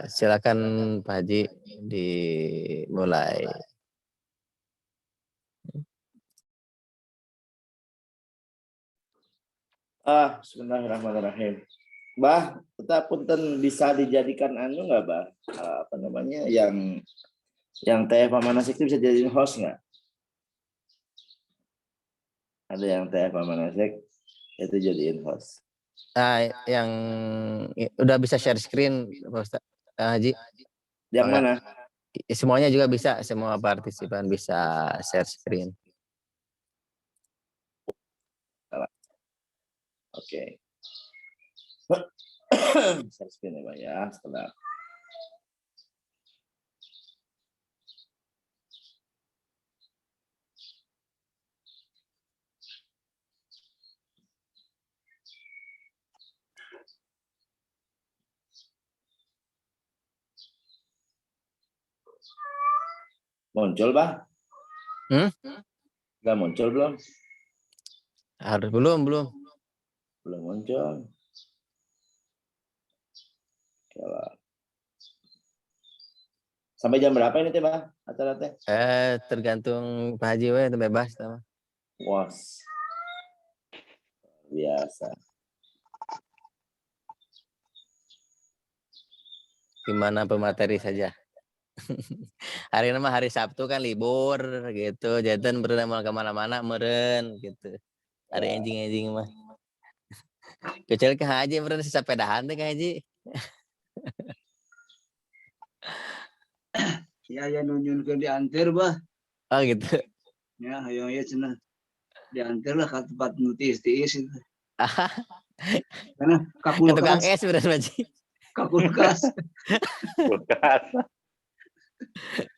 Silakan Pak Haji dimulai. Bismillahirrahmanirrahim. Bah, kita punten bisa dijadikan nggak, Bah? Apa namanya yang teh pamanasik itu bisa jadiin host nggak? Ada yang teh pamanasik itu jadiin host. Yang udah bisa share screen, Pak Ustaz Haji. Yang mana? Semuanya juga bisa, semua partisipan bisa share screen. Oke. Share screen ya, Pak ya. Setelah muncul, Pak? Nggak muncul belum? Harus belum muncul. Coba. Sampai jam berapa ini teh, Pak? Acara teh? Tergantung Pak Haji we, bebas sama. Was. Biasa. Gimana pemateri saja. Hari ini mah hari Sabtu kan libur gitu. Jantan berenang mau kemana-mana meren gitu. Hari anjing mah. Kecuali ke Haji meren sesepedahan deh ke Haji. Ya nunjun ke diantar, Bah. Oh gitu. Ya, ayo ya cenah. Diantar lah ke tempat nutis-tis itu. Karena kakulkas. Tukang es beres Haji. Kakulkas. Kulkas.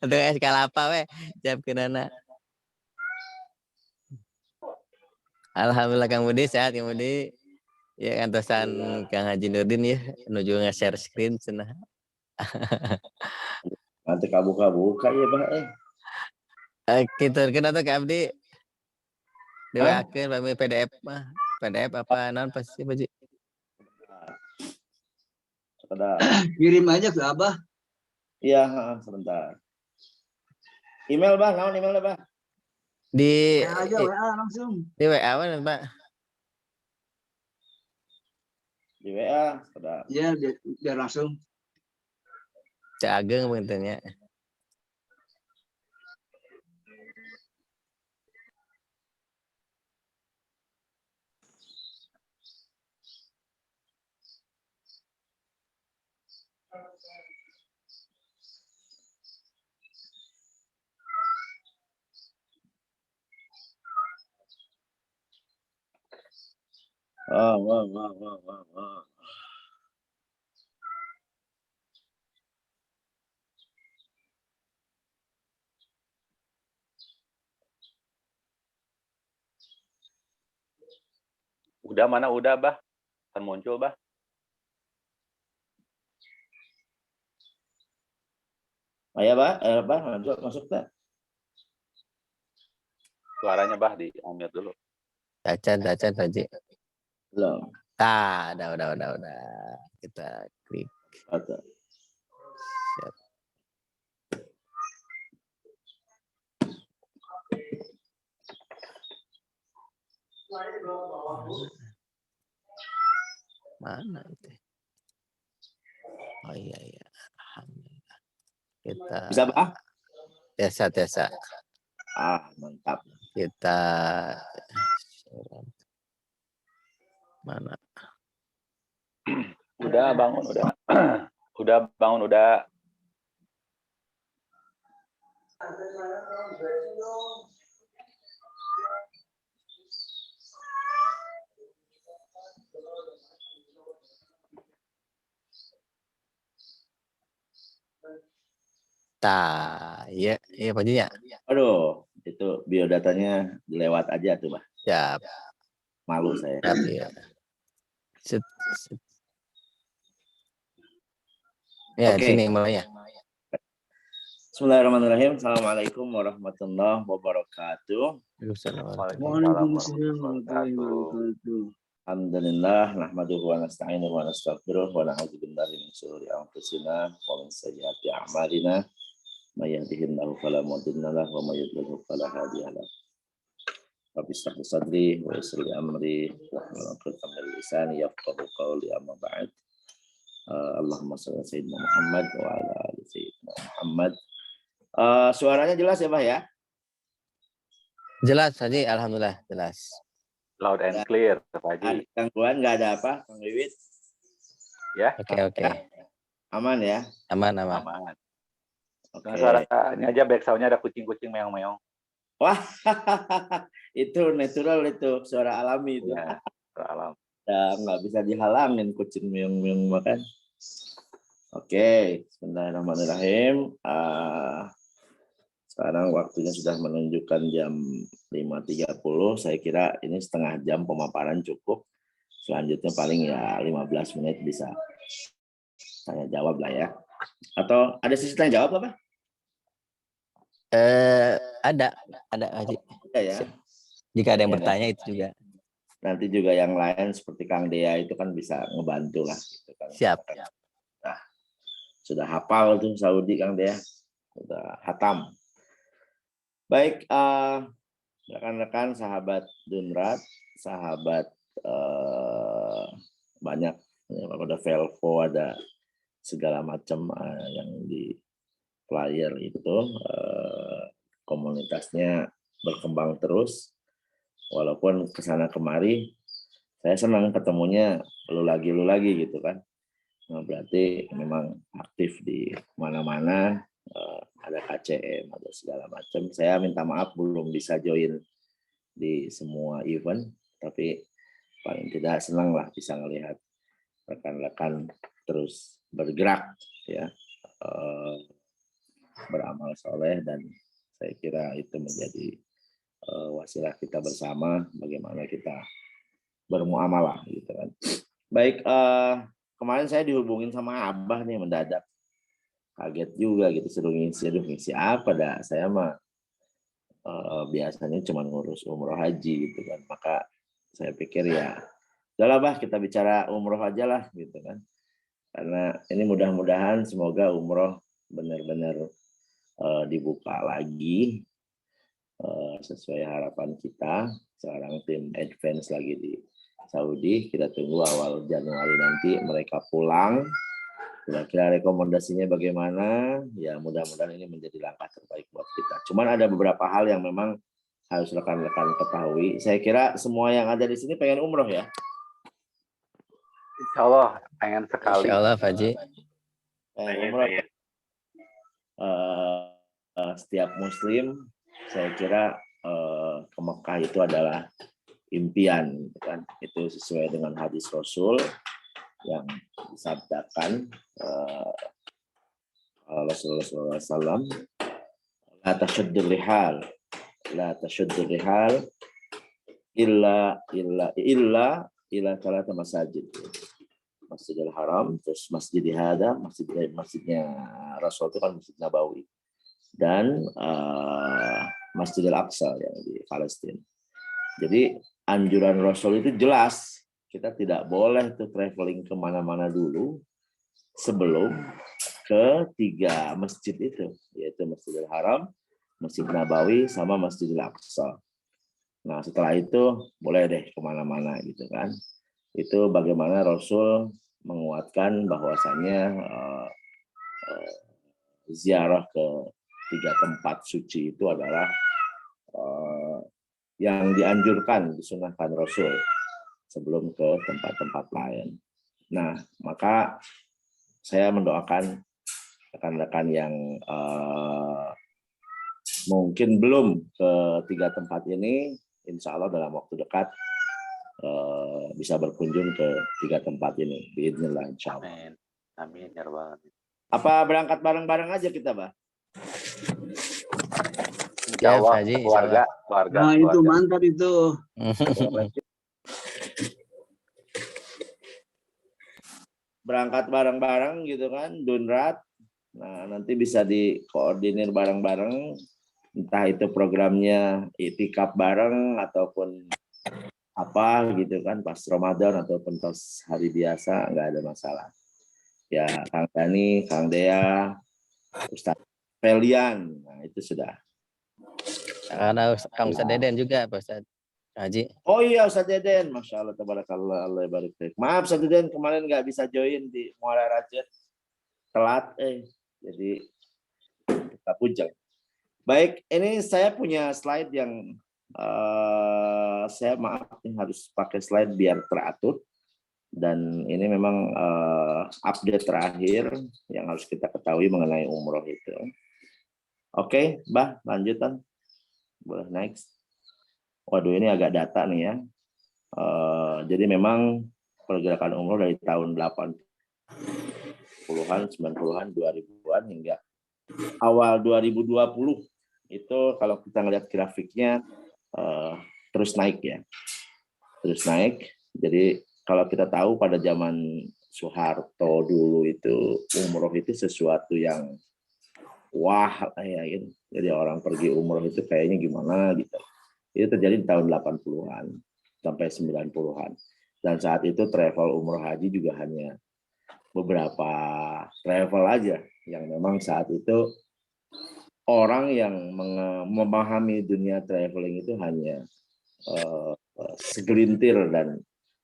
Tukang es kalapa we. Siap kenana. Alhamdulillah Kang Budi sehat Kang Budi. Ya kantosan Kang Haji Nurdin ya menuju nge-share screen cenah. Nanti kabuka ya, Pak. Kita kena tuh Kak Abdi. Dewa akhir kami PDF mah. PDF apa non pasti Pak Haji. Kirim aja ke Abah. Iya, sebentar. Email, Bang. Naon emailnya, Bang? Di aja WA langsung. Di WA mana, Pak? Di WA, sudah. Ya, biar langsung. Cak Ageng bentuknya. Wah. Udah mana udah, Bah? Kan muncul, Bah. Ayah, Bah, masuk tak? Suaranya, Bah, di unmute dulu. Cacan Pak Haji. Belum. Udah. Kita klik. Ada. Siap. Mana itu? Oh iya. Alhamdulillah. Kita Bisa, Pak? Biasa. Mantap. Kita mana? Udah bangun, udah. Udah bangun, udah. Iya Pak Haji ya. Aduh, itu biodatanya lewat aja tuh, Bah. Siap. Malu saya. Tapi ya. Ya, Oke. sini mulai ya. Bismillahirrahmanirrahim. Assalamualaikum warahmatullahi wabarakatuh. Waalaikumsalam warahmatullahi Waalaikumsalam warahmatullahi wabarakatuh. Alhamdulillah nahmaduhu wa nasta'inuhu wa nastaghfiruh wa na'udzu billahi min shururi anfusina wa min sayyiati a'malina may yahdihillahu fala mudilla lahu wa may yudlil fala hadiya lahu. Rabbi shrah li sadri wa yassir li amri wahlul 'uqdatam min lisani yafqahu qawli amma ba'd. Allahumma shalli ala sayyidina Muhammad wa ala ali sayyidina Muhammad. Suaranya jelas ya, Bah ya? Jelas Haji, alhamdulillah jelas. Loud and clear, Pak Haji. Ada gangguan nggak ada apa, Kang Wiwit? Ya, Oke. Aman ya? Aman. aman. Oke. Suaranya aja backsound-nya ada kucing-kucing meong-meong. Wah, itu natural itu, suara alami itu. Ya, alam. Ya, nggak bisa dihalangin kucing meong-meong makan. Oke, bismillahirrahmanirrahim. Sekarang waktunya sudah menunjukkan jam 5.30. Saya kira ini setengah jam pemaparan cukup. Selanjutnya paling ya 15 menit bisa saya jawab lah ya. Atau ada sisi tanya jawab apa? Ada Haji. Ada ya. Jika ada yang Ya, bertanya itu juga. Nanti juga yang lain seperti Kang Dea itu kan bisa ngebantu lah. Gitu kan. Siap. Nah, sudah hafal tuh Saudi Kang Dea. Sudah hatam. Baik, rekan-rekan, sahabat Dunrat, sahabat banyak, ada Velvo, ada segala macam yang di flyer itu, komunitasnya berkembang terus, walaupun kesana kemari, saya senang ketemunya lu lagi gitu kan. Nah, berarti memang aktif di mana-mana. Ada KCM, ada segala macam. Saya minta maaf belum bisa join di semua event, tapi paling tidak senang lah bisa melihat rekan-rekan terus bergerak ya, beramal soleh, dan saya kira itu menjadi wasilah kita bersama bagaimana kita bermuamalah gitu kan. Baik, kemarin saya dihubungin sama Abah nih mendadak. Kaget juga gitu, suruh ngisi apa dah, saya mah biasanya cuma ngurus umroh haji gitu kan, maka saya pikir ya udahlah Bah, kita bicara umroh aja lah gitu kan, karena ini mudah-mudahan semoga umroh benar-benar dibuka lagi sesuai harapan kita. Sekarang tim advance lagi di Saudi, kita tunggu awal Januari nanti mereka pulang. Kira-kira rekomendasinya bagaimana? Ya mudah-mudahan ini menjadi langkah terbaik buat kita. Cuman ada beberapa hal yang memang harus rekan-rekan ketahui. Saya kira semua yang ada di sini pengen umroh ya. Insya Allah pengen sekali. Insya Allah Pak Haji. Umroh. Setiap Muslim, saya kira ke Mekah itu adalah impian, kan? Itu sesuai dengan hadis Rasul yang disabdakan Rasulullah SAW, la tashuddul rihal illa thalatha masajid, Masjidil Haram, terus Masjidil Hada, masjidnya Rasul itu kan Masjid Nabawi, dan Masjidil Aqsa yang di Palestina. Jadi anjuran Rasul itu jelas, kita tidak boleh tuh traveling kemana-mana dulu sebelum ke 3 masjid itu, yaitu Masjidil Haram, Masjid Nabawi, sama Masjidil Aqsa. Nah setelah itu boleh deh kemana-mana gitu kan. Itu bagaimana Rasul menguatkan bahwasannya ziarah ke 3 tempat suci itu adalah yang dianjurkan, disunahkan Rasul sebelum ke tempat-tempat lain. Nah, maka saya mendoakan rekan-rekan yang mungkin belum ke 3 tempat ini, insya Allah dalam waktu dekat bisa berkunjung ke 3 tempat ini. Biidznillah, insya Allah. Amin. Ya Rabbal Alamin. Apa berangkat bareng-bareng aja kita, Bah? Insya Allah, Haji, keluarga. Nah, itu mantap itu. Berangkat bareng-bareng gitu kan, Dunrat. Nah, nanti bisa dikoordinir bareng-bareng, entah itu programnya itikaf bareng ataupun apa gitu kan pas Ramadan ataupun pas hari biasa nggak ada masalah. Ya Kang Dani, Kang Dea, Ustadz Felian, nah itu sudah. Karena Kang Ustadz Deden juga Pak Ustadz Haji. Oh iya Ustadz Deden, Masya Allah, tabarakallah, Allah barik fiik. Maaf Ustadz Deden kemarin nggak bisa join di Muara Raja, telat jadi kita puncak. Baik, ini saya punya slide yang saya maaf nih harus pakai slide biar teratur. Dan ini memang update terakhir yang harus kita ketahui mengenai umroh itu. Oke, Mbah, lanjutan. Boleh next. Waduh, ini agak data nih ya. Jadi memang pergerakan umroh dari tahun 80-an, 90-an, 2000-an hingga awal 2020 itu kalau kita ngelihat grafiknya terus naik ya. Terus naik. Jadi kalau kita tahu pada zaman Soeharto dulu itu umroh itu sesuatu yang wah ya gitu. Jadi orang pergi umroh itu kayaknya gimana gitu. Itu terjadi di tahun 80-an sampai 90-an. Dan saat itu travel umroh haji juga hanya beberapa travel aja yang memang saat itu orang yang memahami dunia traveling itu hanya segelintir dan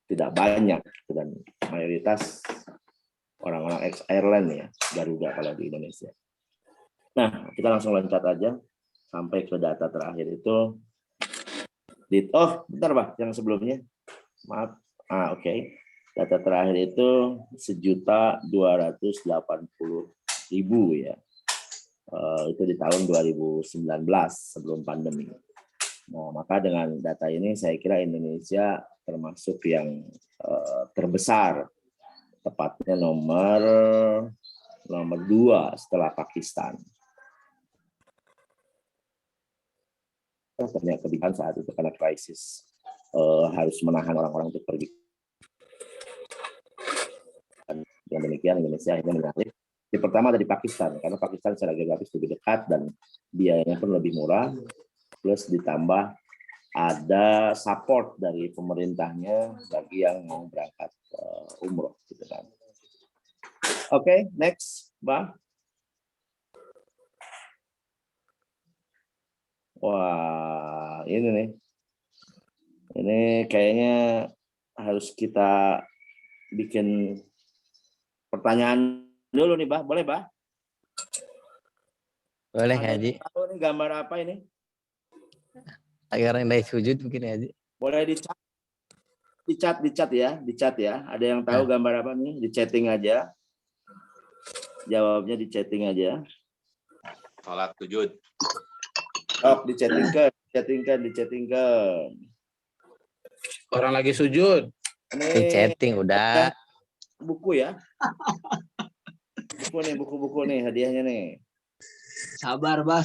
tidak banyak, dan mayoritas orang-orang ex-airline ya, Garuda kalau di Indonesia. Nah, kita langsung loncat aja sampai ke data terakhir itu. Bentar Pak, yang sebelumnya. Maaf. Oke. Data terakhir itu 1.280.000 ya. Itu di tahun 2019 sebelum pandemi. Nah, maka dengan data ini saya kira Indonesia termasuk yang terbesar, tepatnya nomor 2 setelah Pakistan. Ternyata kebijakan saat itu karena krisis harus menahan orang-orang untuk pergi. Dan yang demikian Indonesia akhirnya menarik. Yang pertama dari Pakistan, karena Pakistan secara geografis lebih dekat dan biayanya pun lebih murah, plus ditambah ada support dari pemerintahnya bagi yang mau berangkat umroh gitu kan. Oke, next, Bang. Wah, ini nih. Ini kayaknya harus kita bikin pertanyaan dulu nih, Bah. Boleh, Bah? Boleh Haji. Tahu nih gambar apa ini? Agar yang dari sujud mungkin Haji. Boleh dicat ya. Ada yang tahu gambar apa nih? Di chatting aja. Jawabnya di chatting aja. Salat sujud. Dichattingkan. Orang lagi sujud. Di chatting udah. Buku ya. Buku nih hadiahnya nih. Sabar, Bah.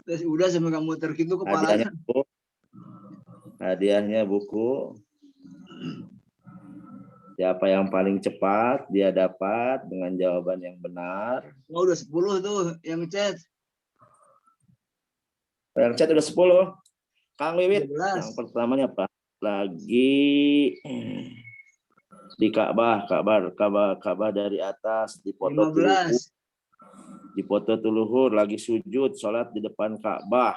Terus udah sama kamu terkitu kepalanya. Hadiahnya buku. Siapa yang paling cepat dia dapat dengan jawaban yang benar. Oh, udah 10 tuh yang chat. Yang chat udah 10. Kang Wiwit, yang pertamanya apa? Lagi di Ka'bah dari atas dipoto 15. Dipoto luhur, lagi sujud sholat di depan Ka'bah.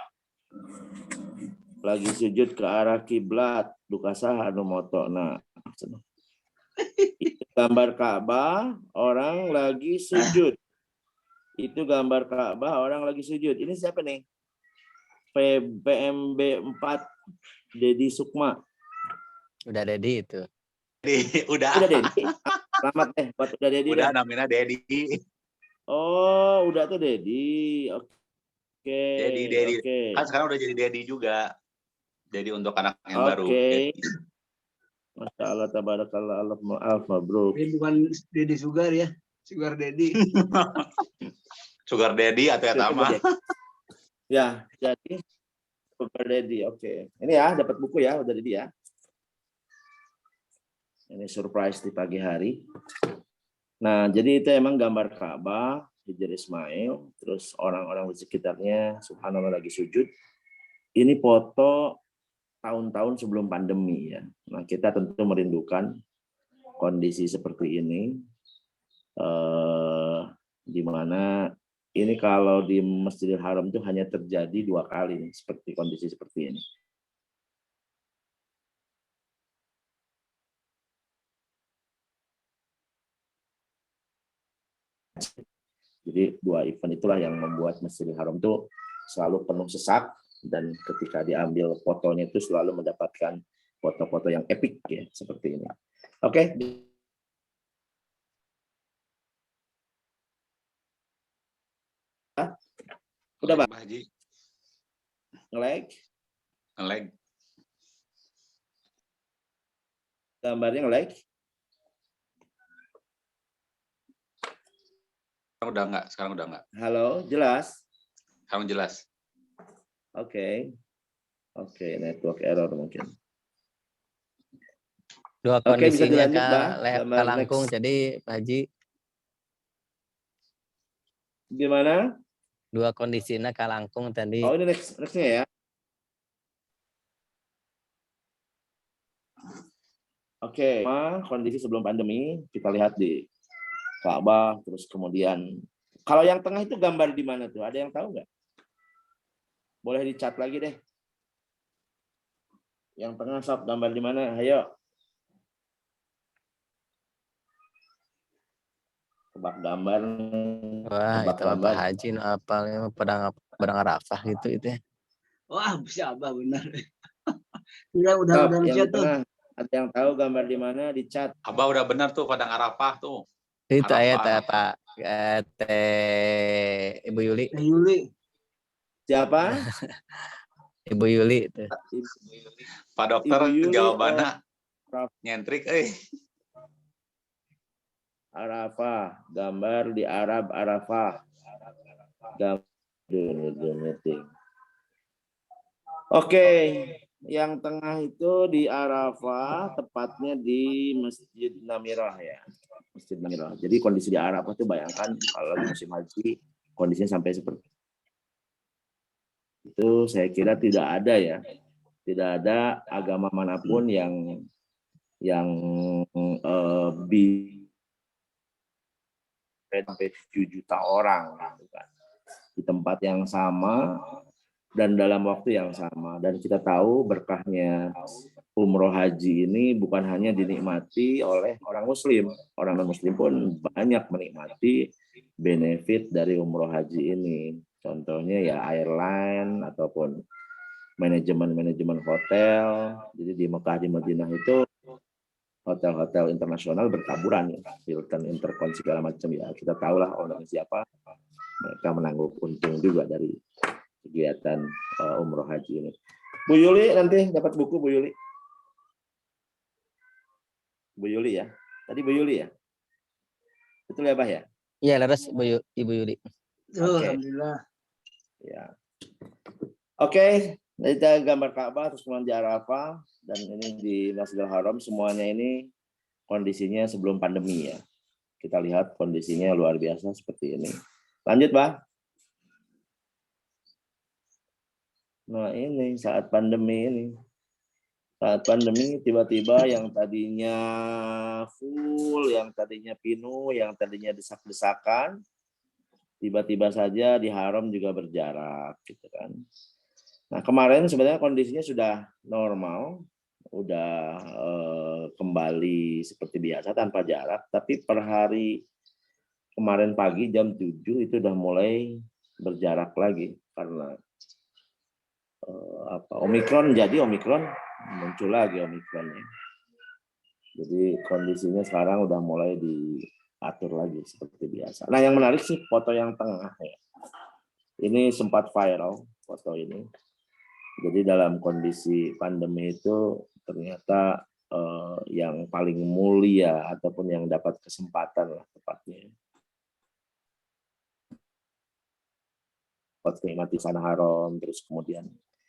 Lagi sujud ke arah kiblat, dukasaha anu motona. Itu gambar Ka'bah, orang lagi sujud. Itu gambar Ka'bah, orang lagi sujud. Ini siapa nih? PMB 4 Dedi Sukma. Udah Dedi itu. Udah Dedi. Selamat buat udah Dedi. Udah namanya Dedi. Oh, udah tuh Dedi. Oke. Dedi. Oke. Kan sekarang udah jadi Dedi juga. Jadi untuk anak yang baru. Oke. Masya Allah, tabarakallah, alf mabruk. Ini bukan Dedi Sugar ya. Sugar Dedi. Sugar Dedi atau Yatama. Ya, jadi Sugar Daddy. Oke. Ini ya, dapat buku ya, udah Dedi ya. Ini surprise di pagi hari. Nah, jadi itu emang gambar Ka'bah Hijr Ismail, terus orang-orang di sekitarnya subhanallah lagi sujud. Ini foto tahun-tahun sebelum pandemi ya. Nah, kita tentu merindukan kondisi seperti ini, di mana ini kalau di Masjidil Haram itu hanya terjadi 2 kali seperti kondisi seperti ini. Jadi 2 event itulah yang membuat Masjidil Haram itu selalu penuh sesak, dan ketika diambil fotonya itu selalu mendapatkan foto-foto yang epik ya seperti ini. Oke. Udah, Pak? Pak Haji. Nge-lag? Nge-lag. Gambarnya nge-lag? Sekarang udah enggak. Halo, jelas? Sekarang jelas. Oke, network error mungkin. 2 Oke, bisa kondisinya dilanjut, Bang. Gambar kalangkung next. jadi Pak Haji. Gimana? 2 kondisinya kalangkung tadi. Oh, ini nextnya ya. Oke, kondisi sebelum pandemi kita lihat di Ka'bah, terus kemudian kalau yang tengah itu gambar di mana tuh? Ada yang tahu nggak? Boleh dicat lagi deh. Yang tengah sob gambar di mana? Ayo. Tebak gambar. Wah, Tebak itu gambar. Pak Haji apalnya pedang Arafah gitu itu ya. Wah, bisa Abah benar. Udah Sob, yang ngechat di tuh. tengah. Ada yang tahu gambar di mana? Dicat. Abah udah benar tuh Padang Arafah tuh. Itu ayat Arafah. Pak Ibu Yuli. Yuli. Siapa? Ibu Yuli itu. Pak dokter Ibu Yuli, jawabannya Prof. nyentrik Arafah, gambar di Arab Arafah. Oke, yang tengah itu di Arafah, tepatnya di Masjid Namirah ya. Masjid Namirah. Jadi kondisi di Arafah itu bayangkan kalau lagi musim haji, kondisinya sampai seperti itu. Saya kira tidak ada ya, tidak ada agama manapun yang sampai 7 juta orang gitu kan. Di tempat yang sama dan dalam waktu yang sama, dan kita tahu berkahnya umroh haji ini bukan hanya dinikmati oleh orang muslim non muslim pun banyak menikmati benefit dari umroh haji ini. Contohnya ya airline ataupun manajemen hotel. Jadi di Mekah di Madinah itu hotel-hotel internasional bertaburan ya, Hilton, Intercon segala macam ya. Kita tahulah orang siapa, mereka menanggung untung juga dari kegiatan umroh haji ini. Bu Yuli nanti dapat buku Bu Yuli. Bu Yuli ya. Tadi Bu Yuli ya. Betul ya, Bah ya? Iya, leres Ibu Yuli. Alhamdulillah. Ya. Oke, kita gambar Ka'bah terus kemudian di Arafah dan ini di Masjidil Haram, semuanya ini kondisinya sebelum pandemi ya. Kita lihat kondisinya luar biasa seperti ini. Lanjut, Bah. Nah, ini saat pandemi ini. Saat pandemi tiba-tiba yang tadinya full, yang tadinya penuh, yang tadinya desak-desakan, tiba-tiba saja di Haram juga berjarak gitu kan. Nah, kemarin sebenarnya kondisinya sudah normal, udah kembali seperti biasa tanpa jarak, tapi per hari kemarin pagi jam 7 itu udah mulai berjarak lagi karena Omikron muncul lagi Omikronnya. Jadi kondisinya sekarang udah mulai diatur lagi seperti biasa. Nah, yang menarik sih foto yang tengah ya. Ini sempat viral foto ini. Jadi dalam kondisi pandemi itu ternyata yang paling mulia ataupun yang dapat kesempatan lah tepatnya. Menikmati sana Haram, terus kemudian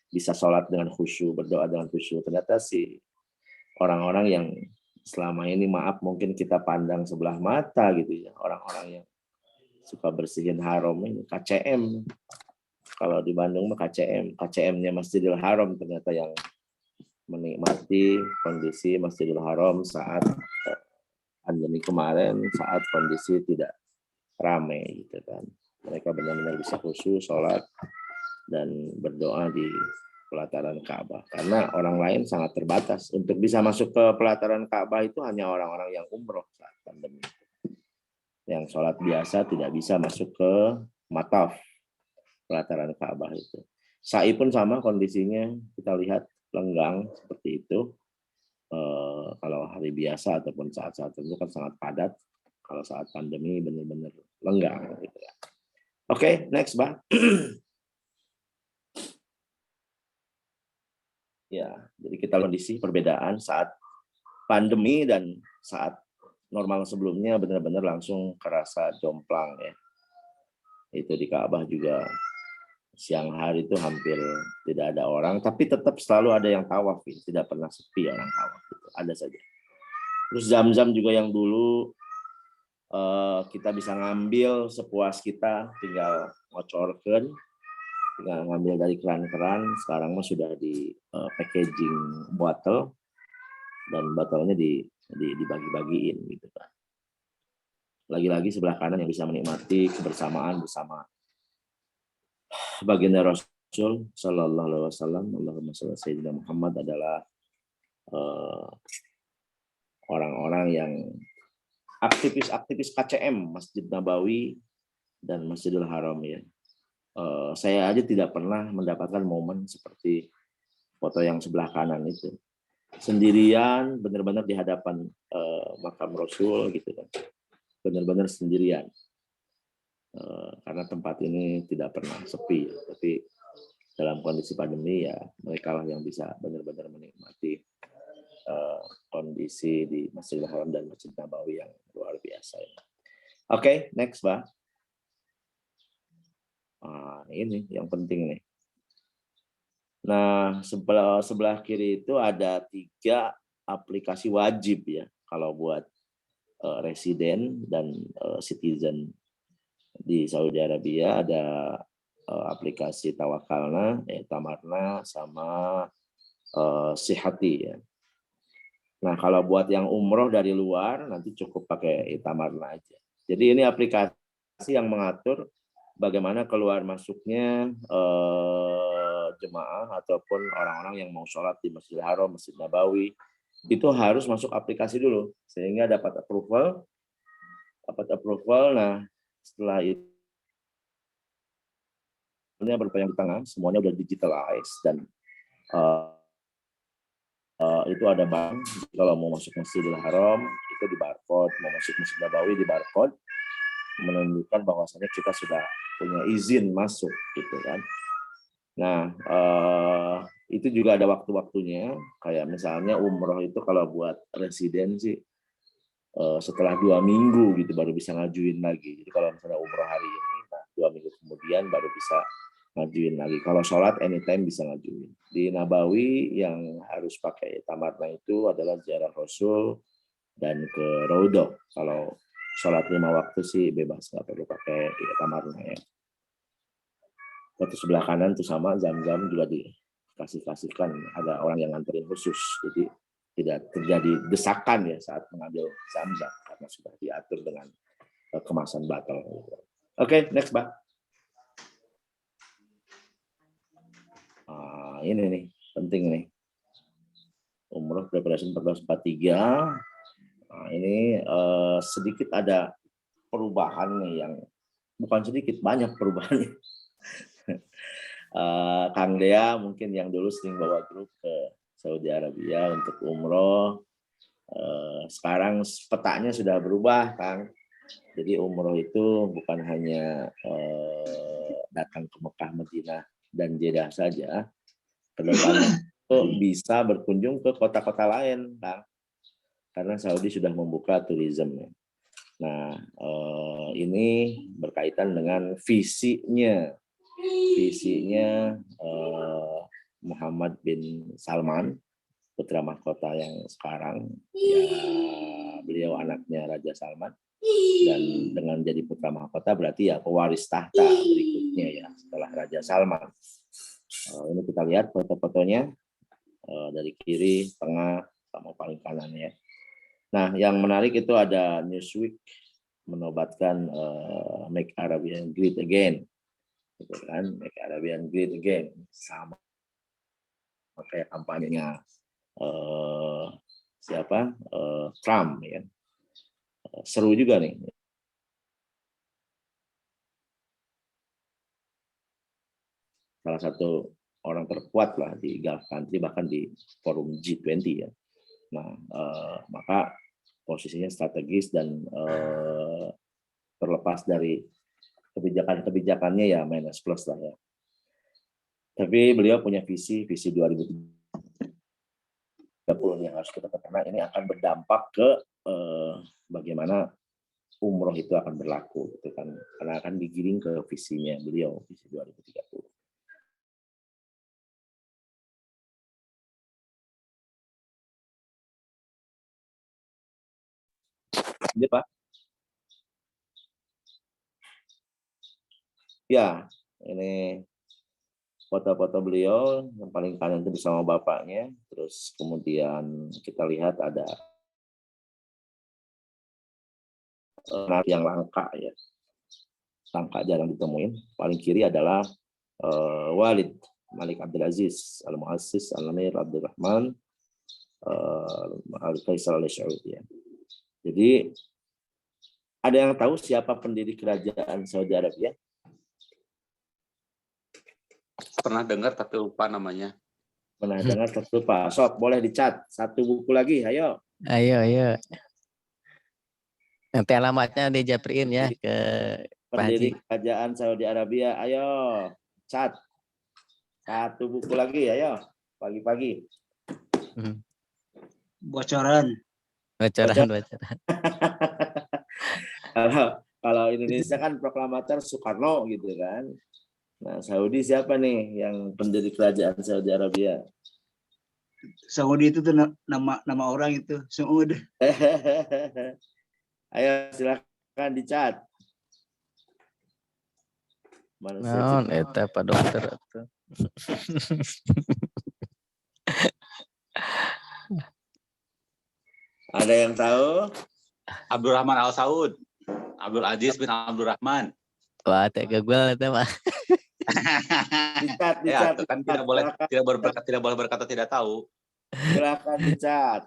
bisa sholat dengan khusyuk, berdoa dengan khusyuk. Ternyata sih orang-orang yang selama ini maaf mungkin kita pandang sebelah mata gitu ya, orang-orang yang suka bersihin haram ini, KCM. Kalau di Bandung mah KCM, KCM-nya Masjidil Haram ternyata yang menikmati kondisi Masjidil Haram saat pandemi kemarin, saat kondisi tidak ramai gitu kan. Mereka benar-benar bisa khusyuk sholat dan berdoa di pelataran Ka'bah, karena orang lain sangat terbatas. Untuk bisa masuk ke pelataran Ka'bah itu hanya orang-orang yang umroh saat pandemi. Yang sholat biasa tidak bisa masuk ke mataf pelataran Ka'bah itu. Sa'i pun sama kondisinya, kita lihat lenggang seperti itu. Kalau hari biasa ataupun saat-saat tertentu kan sangat padat. Kalau saat pandemi benar-benar lenggang gitu ya. Oke, next, Bah. Ya, jadi kita kondisi perbedaan saat pandemi dan saat normal sebelumnya benar-benar langsung kerasa jomplang ya. Itu di Ka'bah juga siang hari itu hampir tidak ada orang, tapi tetap selalu ada yang tawaf, tidak pernah sepi orang tawaf, gitu. Ada saja. Terus Zam-Zam juga yang dulu kita bisa ngambil sepuas kita, tinggal ngocorkeun, tinggal ngambil dari keran-keran. Sekarang mah sudah di packaging bottle dan botolnya dibagi-bagiin gitu kan. Lagi-lagi sebelah kanan yang bisa menikmati kebersamaan bersama baginda Rasul Sallallahu Alaihi Wasallam, Allahumma sholli ala Sayyidina Muhammad, adalah orang-orang yang aktivis-aktivis KCM, Masjid Nabawi dan Masjidil Haram ya. Saya aja tidak pernah mendapatkan momen seperti foto yang sebelah kanan itu. Sendirian, benar-benar di hadapan makam Rasul gitu kan. Benar-benar sendirian. Karena tempat ini tidak pernah sepi, tapi dalam kondisi pandemi ya mereka lah yang bisa benar-benar menikmati kondisi di Masjidil Haram dan Masjid Nabawi yang luar biasa. Oke, next, Pak. Ini yang penting nih. Nah, sebelah kiri itu ada 3 aplikasi wajib ya kalau buat residen dan citizen di Saudi Arabia. Ada aplikasi Tawakalna, Tamarna, sama Sihati ya. Nah, kalau buat yang umroh dari luar nanti cukup pakai Tamarna aja. Jadi ini aplikasi yang mengatur bagaimana keluar masuknya jemaah ataupun orang-orang yang mau sholat di Masjidil Haram, Masjid Nabawi, itu harus masuk aplikasi dulu sehingga dapat approval. Nah, setelah itu berpayung di tangan, semuanya udah digitalized dan itu ada bank. Kalau mau masuk Masjidil Haram itu di barcode, mau masuk Masjid Nabawi di barcode, menunjukkan bahwasanya kita sudah punya izin masuk gitu kan. Nah, itu juga ada waktu-waktunya, kayak misalnya umroh itu kalau buat residensi setelah 2 minggu gitu baru bisa ngajuin lagi. Jadi kalau misalnya umroh hari ini, nah 2 minggu kemudian baru bisa ngajuin lagi. Kalau sholat anytime bisa ngajuin. Di Nabawi yang harus pakai tamarna itu adalah ziarah Rasul dan ke Raudhah. Kalau sholat 5 waktu sih bebas, nggak perlu pakai tamarna ya. Waktu sebelah kanan tuh sama Zam-Zam juga dikasihkan, ada orang yang nganterin khusus. Jadi tidak terjadi desakan ya saat mengambil Zam-Zam karena sudah diatur dengan kemasan botol. Oke, next, Pak. Ini nih penting nih. Umroh Preparation 1443. Ini sedikit ada perubahan nih yang bukan sedikit, banyak perubahannya. Kang Dea mungkin yang dulu sering bawa grup ke Saudi Arabia untuk umroh, sekarang petanya sudah berubah, Kang. Jadi umroh itu bukan hanya datang ke Mekah, Madinah, dan Jeddah saja. Kedepannya itu bisa berkunjung ke kota-kota lain, Kang. Karena Saudi sudah membuka turisme. Nah, ini berkaitan dengan visinya Muhammad bin Salman, putra mahkota yang sekarang, ya beliau anaknya Raja Salman. Dan dengan jadi putra mahkota berarti ya pewaris tahta berikutnya ya setelah Raja Salman. Ini kita lihat foto-fotonya dari kiri, tengah, sama paling kanan ya. Nah, yang menarik itu ada Newsweek menobatkan Make Arabia Great Again, gitu kan? Make Arabia Great Again, sama kayak kampanyenya siapa? Trump ya. Seru juga nih. Salah satu orang terkuat lah di Gulf Country, bahkan di forum G20 ya. Nah, maka posisinya strategis dan terlepas dari kebijakannya ya minus plus lah ya. Tapi beliau punya visi 2030 yang harus kita karena ini akan berdampak ke bagaimana umroh itu akan berlaku gitu kan, karena akan digiring ke visinya beliau, visi 2030. Ini Pak. Ya, ini foto-foto beliau yang paling kanan itu bersama bapaknya, terus kemudian kita lihat ada yang langka ya, langka jarang ditemuin. Paling kiri adalah Walid Malik Abdul Aziz Al-Muassis Al-Amir Abdul Rahman Al-Faisal Al-Saud ya. Jadi ada yang tahu siapa pendiri kerajaan Saudi Arabia? Pernah dengar tapi lupa namanya. Pernah dengar tapi lupa. Sob, boleh dicat satu buku lagi, ayo. Ayo. Nanti alamatnya dijapriin ya ke Pak Haji. Pendiri kerajaan Saudi Arabia, ayo. Cat. Satu buku lagi, ayo. Pagi-pagi. Bocoran. Kalau Indonesia kan proklamator Soekarno gitu kan. Nah, Saudi siapa nih yang pendiri kerajaan Saudi Arabia? Saudi itu tuh nama orang itu, Saud. Ayo silakan dicat. Non, eta Pak Dokter. Ada yang tahu? Abdurrahman Al Saud. Abdul Aziz bin Abdul Rahman. Wah, teh gagal eta mah. Dicat. Ya, itu kan tidak boleh berkata tidak tahu. Silakan dicat.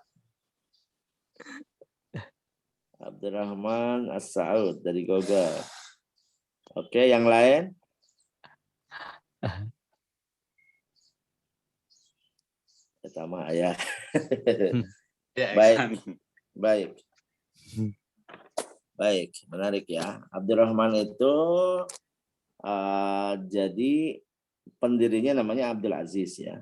Abdurrahman As-Saud dari Google. Oke, yang lain? Pertama ayah. Ya, Baik, menarik ya. Abdurrahman itu jadi pendirinya namanya Abdul Aziz ya.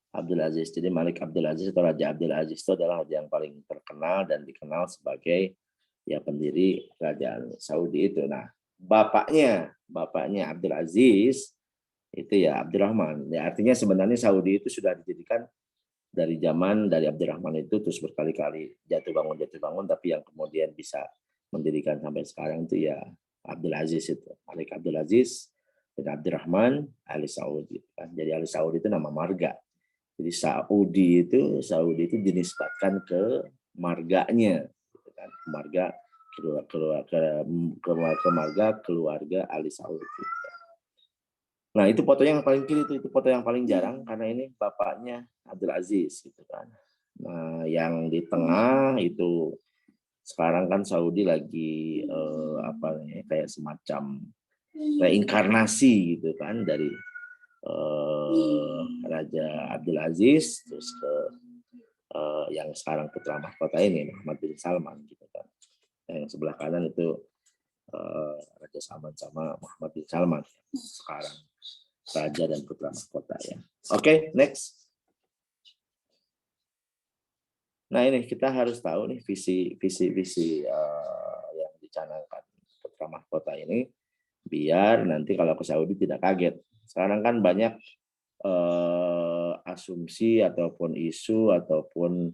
Abdul Aziz. Jadi Malik Abdul Aziz atau Raja Abdul Aziz itu adalah raja yang paling terkenal dan dikenal sebagai ya pendiri kerajaan Saudi itu. Nah, bapaknya Abdul Aziz itu ya Abdurrahman. Ya, artinya sebenarnya Saudi itu sudah dijadikan dari Abdurrahman itu terus berkali-kali jatuh bangun, tapi yang kemudian bisa mendirikan sampai sekarang itu ya Abdul Aziz itu. Malik Abdul Aziz dan Abdurrahman Ali Saud. Kan. Jadi Ali Saud itu nama marga. Jadi Saudi itu dinisbatkan ke marganya, gitu kan? Marga keluarga Ali Saud. Nah itu fotonya yang paling kiri itu foto yang paling jarang karena ini bapaknya Abdul Aziz gitu kan. Nah yang di tengah itu sekarang kan Saudi lagi kayak semacam reinkarnasi gitu kan dari Raja Abdul Aziz terus ke yang sekarang putra mahkota ini Muhammad bin Salman gitu kan. Yang sebelah kanan itu Raja Salman sama Muhammad bin Salman sekarang raja dan putra mahkota ya. Oke, next. Nah ini kita harus tahu nih visi yang dicanangkan putra mahkota ini biar nanti kalau ke Saudi tidak kaget. Sekarang kan banyak asumsi ataupun isu ataupun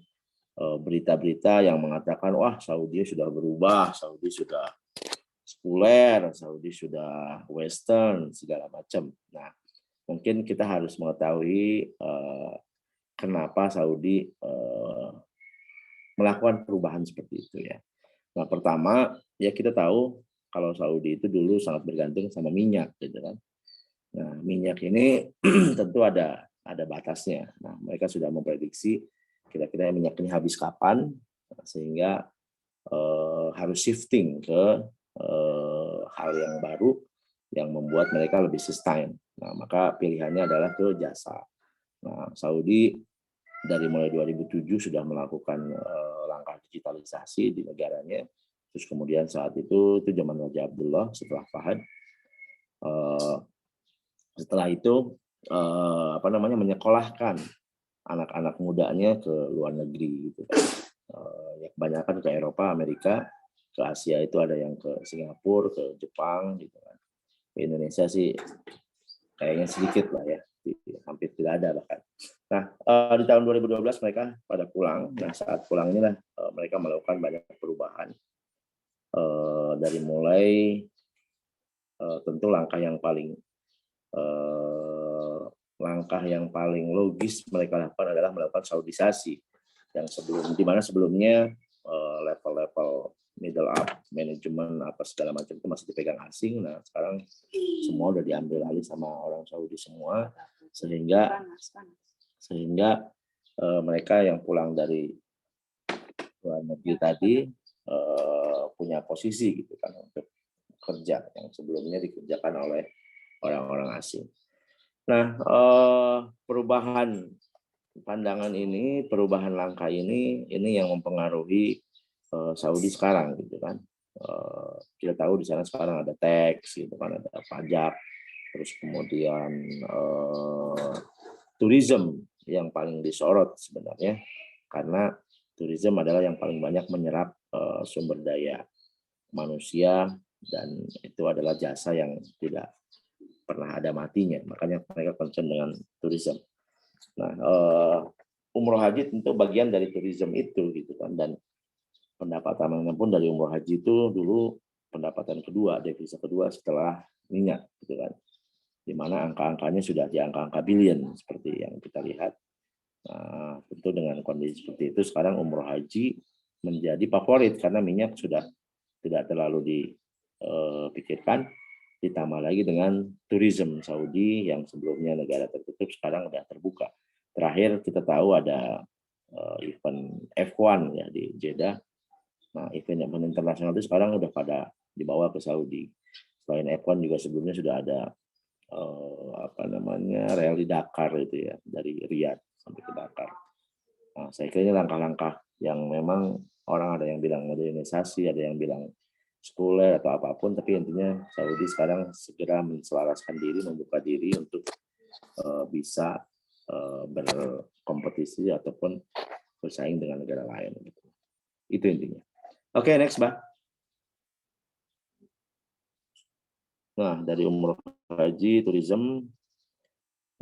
berita-berita yang mengatakan wah Saudi sudah berubah, Saudi sudah sekuler, Saudi sudah Western segala macam. Nah, mungkin kita harus mengetahui kenapa Saudi melakukan perubahan seperti itu ya. Nah, pertama ya kita tahu kalau Saudi itu dulu sangat bergantung sama minyak, gitu kan. Nah, minyak ini tentu ada batasnya. Nah, mereka sudah memprediksi kira-kira minyak ini habis kapan, sehingga harus shifting ke hal yang baru yang membuat mereka lebih sustain. Nah, maka pilihannya adalah ke jasa. Nah, Saudi dari mulai 2007 sudah melakukan langkah digitalisasi di negaranya. Terus kemudian saat itu zaman Raja Abdullah setelah Fahad. Setelah itu menyekolahkan anak-anak mudanya ke luar negeri gitu kan. Ya kebanyakan ke Eropa, Amerika, ke Asia itu ada yang ke Singapura, ke Jepang gitu kan. Ke Indonesia sih kayaknya sedikit lah ya, hampir tidak ada bahkan. Nah, di tahun 2012 mereka pada pulang. Nah, saat pulang inilah mereka melakukan banyak perubahan. Dari mulai tentu langkah yang paling logis mereka lakukan adalah melakukan saudisasi yang di mana sebelumnya level-level middle up manajemen apa segala macam itu masih dipegang asing. Nah, sekarang semua udah diambil alih sama orang Saudi semua, sehingga mereka yang pulang dari luar negeri tadi punya posisi gitu kan untuk kerja yang sebelumnya dikerjakan oleh orang-orang asing. Nah, perubahan pandangan ini, perubahan langkah ini yang mempengaruhi Saudi sekarang gitu kan. Kita tahu di sana sekarang ada tax gitu kan, ada pajak, terus kemudian tourism yang paling disorot sebenarnya, karena tourism adalah yang paling banyak menyerap sumber daya manusia, dan itu adalah jasa yang tidak pernah ada matinya, makanya mereka concern dengan tourism. Nah, umroh haji tentu bagian dari tourism itu gitu kan, dan pendapatannya pun dari umroh haji itu dulu pendapatan kedua, devisa kedua setelah minyak gitu kan, di mana angka-angkanya sudah di angka-angka billion seperti yang kita lihat. Nah, tentu dengan kondisi seperti itu sekarang umroh haji menjadi favorit karena minyak sudah tidak terlalu dipikirkan. Ditambah lagi dengan tourism Saudi yang sebelumnya negara tertutup sekarang sudah terbuka. Terakhir kita tahu ada event F1 ya di Jeddah. Nah, event internasional itu sekarang udah pada dibawa ke Saudi. Selain F1 juga sebelumnya sudah ada rally Dakar itu ya, dari Riyadh sampai ke Dakar. Nah, saya kira ini langkah-langkah yang memang orang ada yang bilang modernisasi, ada yang bilang sekuler atau apapun, tapi intinya Saudi sekarang segera menselaraskan diri, membuka diri untuk bisa berkompetisi ataupun bersaing dengan negara lain. Itu intinya. Oke, next, Bah. Nah, dari umroh haji, tourism,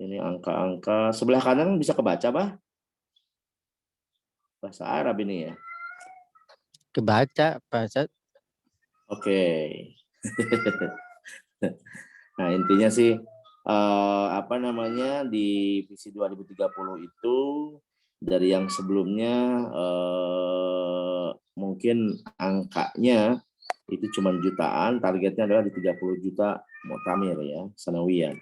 ini angka-angka sebelah kanan bisa kebaca, Bah? Bahasa Arab ini ya. Kebaca, Pak Ustaz. Oke. Nah, intinya sih di visi 2030 itu dari yang sebelumnya mungkin angkanya itu cuma jutaan, targetnya adalah di 30 juta mu'tamir ya, sanawiyan.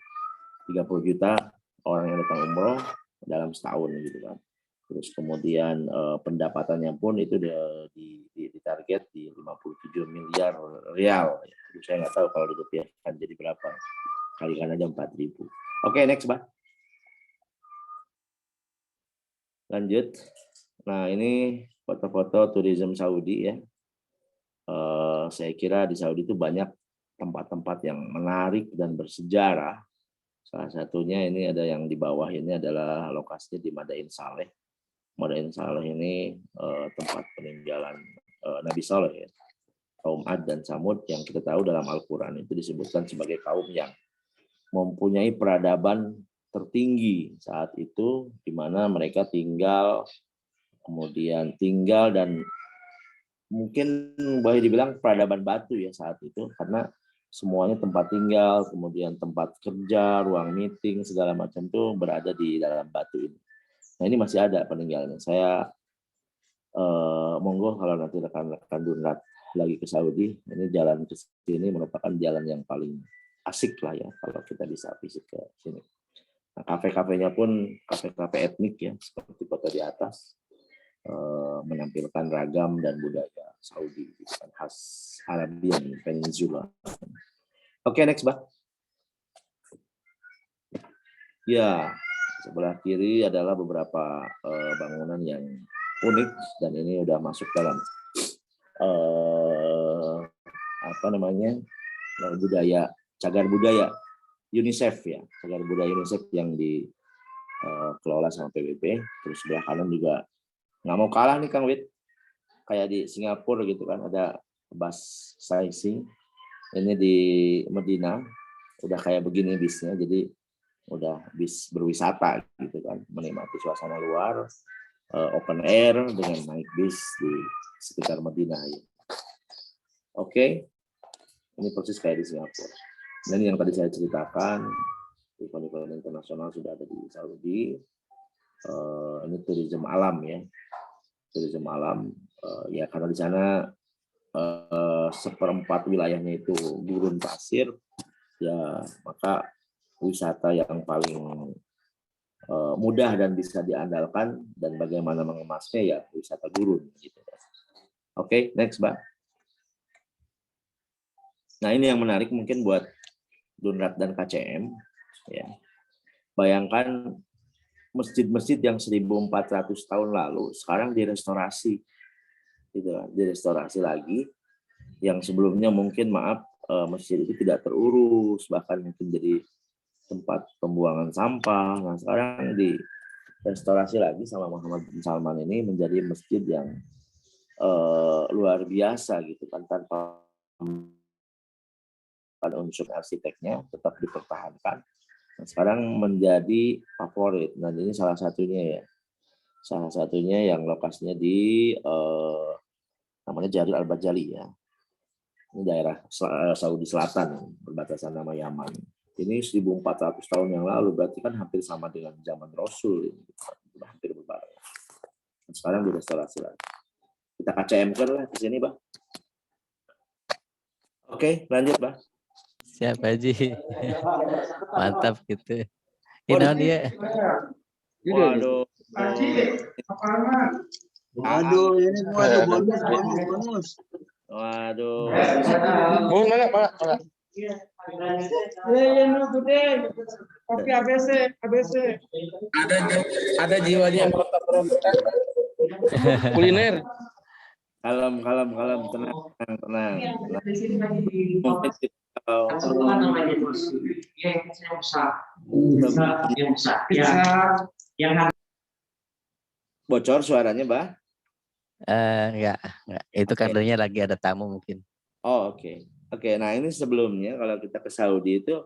30 juta orang yang datang umroh dalam setahun gitu kan. Terus kemudian pendapatannya pun itu di target di 57 miliar rial. Saya nggak tahu kalau dirupiahkan jadi berapa. Kalikan aja 4.000. Oke, next, Bah. Lanjut. Nah, ini foto-foto tourism Saudi ya. Saya kira di Saudi itu banyak tempat-tempat yang menarik dan bersejarah. Salah satunya ini ada yang di bawah ini adalah lokasinya di Madain Saleh. Madain Saleh ini tempat peninggalan Nabi Saleh ya. Kaum Ad dan Samud yang kita tahu dalam Al-Quran itu disebutkan sebagai kaum yang mempunyai peradaban tertinggi saat itu, di mana mereka tinggal kemudian tinggal, dan mungkin boleh dibilang peradaban batu ya saat itu, karena semuanya tempat tinggal, kemudian tempat kerja, ruang meeting, segala macam tuh berada di dalam batu ini. Nah ini masih ada peninggalannya. Saya monggo kalau nanti rekan-rekan Dunrat lagi ke Saudi, ini jalan ke sini merupakan jalan yang paling asik lah ya kalau kita bisa visit ke sini. Nah, kafe-kafenya pun kafe-kafe etnik ya, seperti foto di atas, menampilkan ragam dan budaya Saudi, khas Arabian Peninsula. Oke, next, Mbak. Ya, sebelah kiri adalah beberapa bangunan yang unik, dan ini udah masuk dalam budaya, cagar budaya UNICEF ya, cagar budaya UNICEF yang dikelola sama PBB. Terus sebelah kanan juga nggak mau kalah nih Kang Wid, kayak di Singapura gitu kan, ada bus sightseeing. Ini di Medina udah kayak begini bisnya, jadi udah bis berwisata gitu kan, menikmati suasana luar, open air dengan naik bis di sekitar Medina ya. Oke, ini persis kayak di Singapura. Dan yang tadi saya ceritakan, event-event internasional sudah ada di Saudi. Ini turisme alam ya, turisme alam ya, karena di sana seperempat wilayahnya itu gurun pasir ya, maka wisata yang paling mudah dan bisa diandalkan dan bagaimana mengemasnya ya wisata gurun gitu. Oke, next Mbak. Nah ini yang menarik mungkin buat Dunrat dan KCM ya. Bayangkan masjid-masjid yang 1400 tahun lalu sekarang direstorasi gitu kan, direstorasi lagi, yang sebelumnya mungkin masjid itu tidak terurus, bahkan mungkin jadi tempat pembuangan sampah. Nah sekarang direstorasi lagi sama Muhammad bin Salman ini menjadi masjid yang luar biasa gitu kan, tanpa pada unsur arsiteknya tetap dipertahankan. Nah, sekarang menjadi favorit. Nah ini salah satunya yang lokasinya di namanya Jaril Al-Bajali ya. Ini daerah Saudi Selatan, berbatasan sama Yaman. Ini 1400 tahun yang lalu, berarti kan hampir sama dengan zaman Rasul, hampir berbarengan. Sekarang direstorasi lagi. Kita KCM lah di sini, Bang. Oke, lanjut, Bang. Siap Haji. Mantap gitu. Ini dia. Waduh. Waduh, ini bonus. Waduh. Oh, mana? Kopi ABC. Ada jiwanya berontak-berontak. Kuliner. Kalem, tenang. Mungkin bocor suaranya, Mbak? Enggak. Itu kadernya lagi ada tamu mungkin. Oh, oke. Nah ini sebelumnya kalau kita ke Saudi itu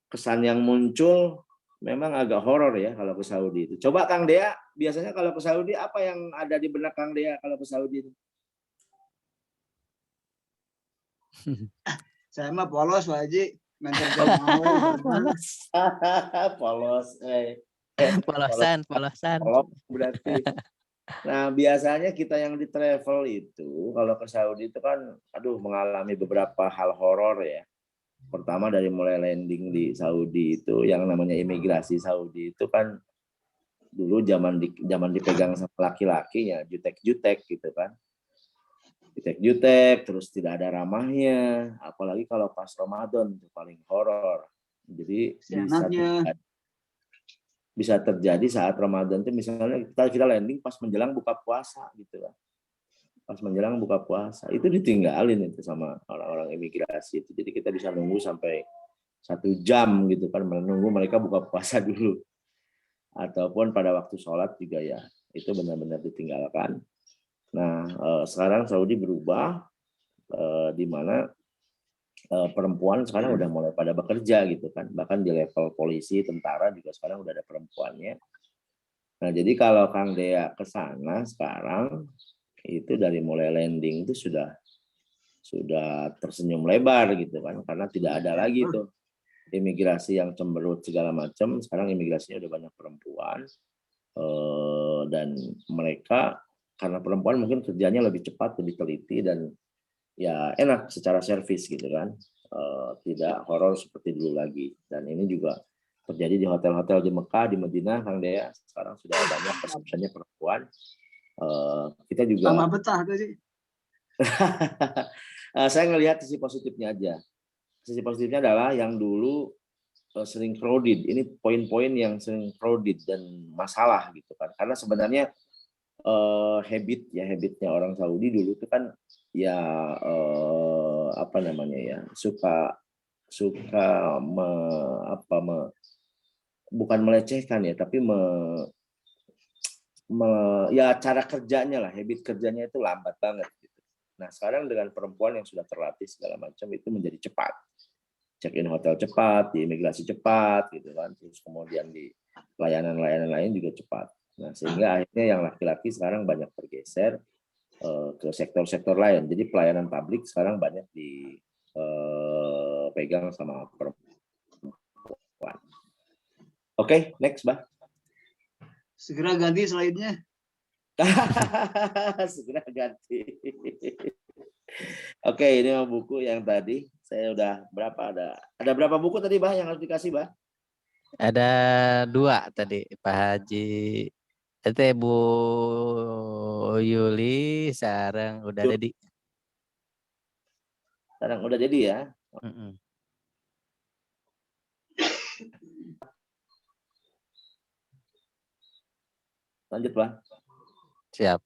kesan yang muncul memang agak horor ya kalau ke Saudi itu. Coba Kang Dea, biasanya kalau ke Saudi apa yang ada di benak Kang Dea kalau ke Saudi itu? Saya mah polos Pak Haji. Polos. Polosan. Polos berarti. Nah biasanya kita yang di travel itu kalau ke Saudi itu kan mengalami beberapa hal horor ya. Pertama dari mulai landing di Saudi itu yang namanya imigrasi Saudi itu kan dulu zaman dipegang sama laki-laki ya, jutek-jutek gitu kan. Jutek-jutek, terus tidak ada ramahnya, apalagi kalau pas Ramadan itu paling horor. Jadi bisa terjadi saat Ramadan itu misalnya kita landing pas menjelang buka puasa gitu kan. Pas menjelang buka puasa itu ditinggalin itu sama orang-orang imigrasi itu. Jadi kita bisa nunggu sampai 1 jam gitu kan, menunggu mereka buka puasa dulu. Ataupun pada waktu sholat juga ya, itu benar-benar ditinggalkan. Nah, sekarang Saudi berubah, di mana perempuan sekarang udah mulai pada bekerja gitu kan. Bahkan di level polisi, tentara juga sekarang udah ada perempuannya. Nah, jadi kalau Kang Dea ke sana sekarang itu dari mulai landing itu sudah tersenyum lebar gitu kan, karena tidak ada lagi tuh imigrasi yang cemberut segala macam. Sekarang imigrasinya udah banyak perempuan, dan mereka karena perempuan mungkin kerjanya lebih cepat, lebih teliti, dan ya enak secara servis gitu kan. Tidak horor seperti dulu lagi. Dan ini juga terjadi di hotel-hotel di Mekah, di Madinah, Kang Dea. Sekarang sudah banyak pesertanya perempuan. Kita juga Sama betah tuh sih. saya ngelihat sisi positifnya aja. Sisi positifnya adalah yang dulu sering crowded. Ini poin-poin yang sering crowded dan masalah gitu kan. Karena sebenarnya habitnya orang Saudi dulu itu kan ya apa namanya ya, suka bukan melecehkan ya, tapi ya cara kerjanya lah, habit kerjanya itu lambat banget gitu. Nah, sekarang dengan perempuan yang sudah terlatih segala macam itu menjadi cepat. Check-in hotel cepat, di imigrasi cepat gitu kan, terus kemudian di layanan-layanan lain juga cepat. Nah, sehingga akhirnya yang laki-laki sekarang banyak bergeser ke sektor-sektor lain. Jadi pelayanan publik sekarang banyak dipegang sama perempuan. Oke, next, Bah. Segera ganti slide-nya. Segera ganti. Oke, ini buku yang tadi saya udah berapa ada berapa buku tadi, Bah, yang harus dikasih, Bah? Ada 2 tadi Pak Haji. Itu Bu Yuli sekarang udah jadi. Sekarang udah jadi ya. Lanjut, Bah. Siap.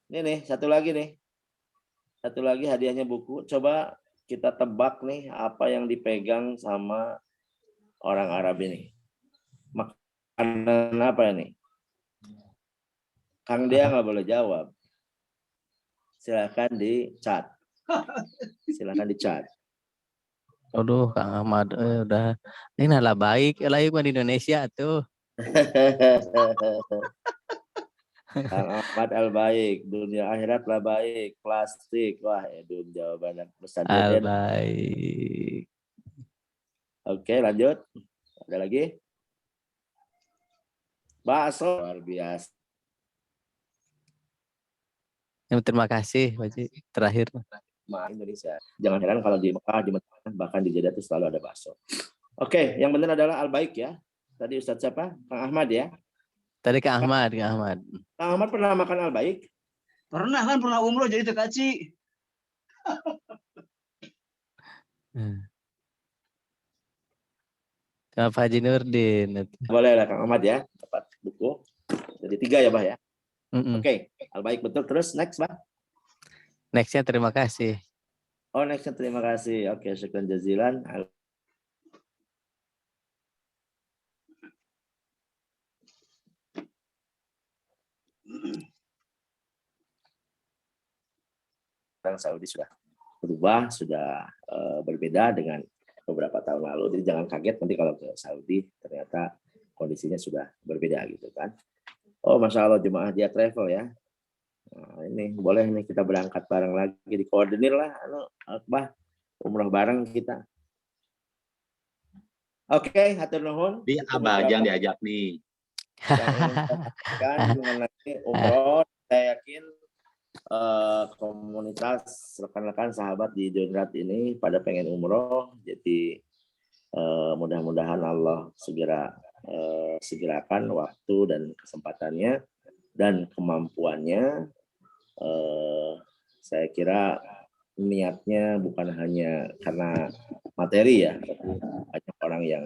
Ini nih, satu lagi nih. Satu lagi hadiahnya buku. Coba kita tebak nih apa yang dipegang sama orang Arab ini. Makanan apa ini? Kang Dea nggak boleh jawab. Silakan di chat. Aduh, Kang Ahmad udah ini lah baik mah di Indonesia tuh. Kang Ahmad Al-Baik, dunia akhirat lah baik, plastik. Wah, itu jawabannya Ustaz Deden. Al-baik. Oke, lanjut. Ada lagi? Bakso luar biasa. Terima kasih, Pak Haji. Terakhir. Indonesia. Jangan heran kalau di Mekah, di Madinah, bahkan di Jeddah itu selalu ada bakso. Oke, yang benar adalah Al-Baik ya. Tadi Ustaz siapa? Kang Ahmad ya. Tadi Kang Ahmad. Kang Ahmad pernah makan Al-Baik? Pernah kan, pernah umroh jadi tekaci. Kang Haji Nurdin. Boleh lah Kang Ahmad ya. Dapat buku. Jadi 3 ya, Bah ya. Oke, Al-Baik betul. Terus next, Bah. Nextnya terima kasih. Oh, nextnya terima kasih. Oke, syukran jazilan. Orang Saudi sudah berubah, sudah berbeda dengan beberapa tahun lalu. Jadi jangan kaget nanti kalau ke Saudi ternyata kondisinya sudah berbeda gitu kan. Oh, Masya Allah, jemaah dia travel ya. Nah, ini boleh nih kita berangkat bareng lagi, dikoordinir lah, Bah, umroh bareng kita. Oke, hatur nuhun. Di Abah yang diajak nih. Kan mengenai umroh, saya yakin komunitas rekan-rekan sahabat di Jonrat ini pada pengen umroh, jadi mudah-mudahan Allah segerakan waktu dan kesempatannya dan kemampuannya. Saya kira niatnya bukan hanya karena materi ya, tapi banyak orang yang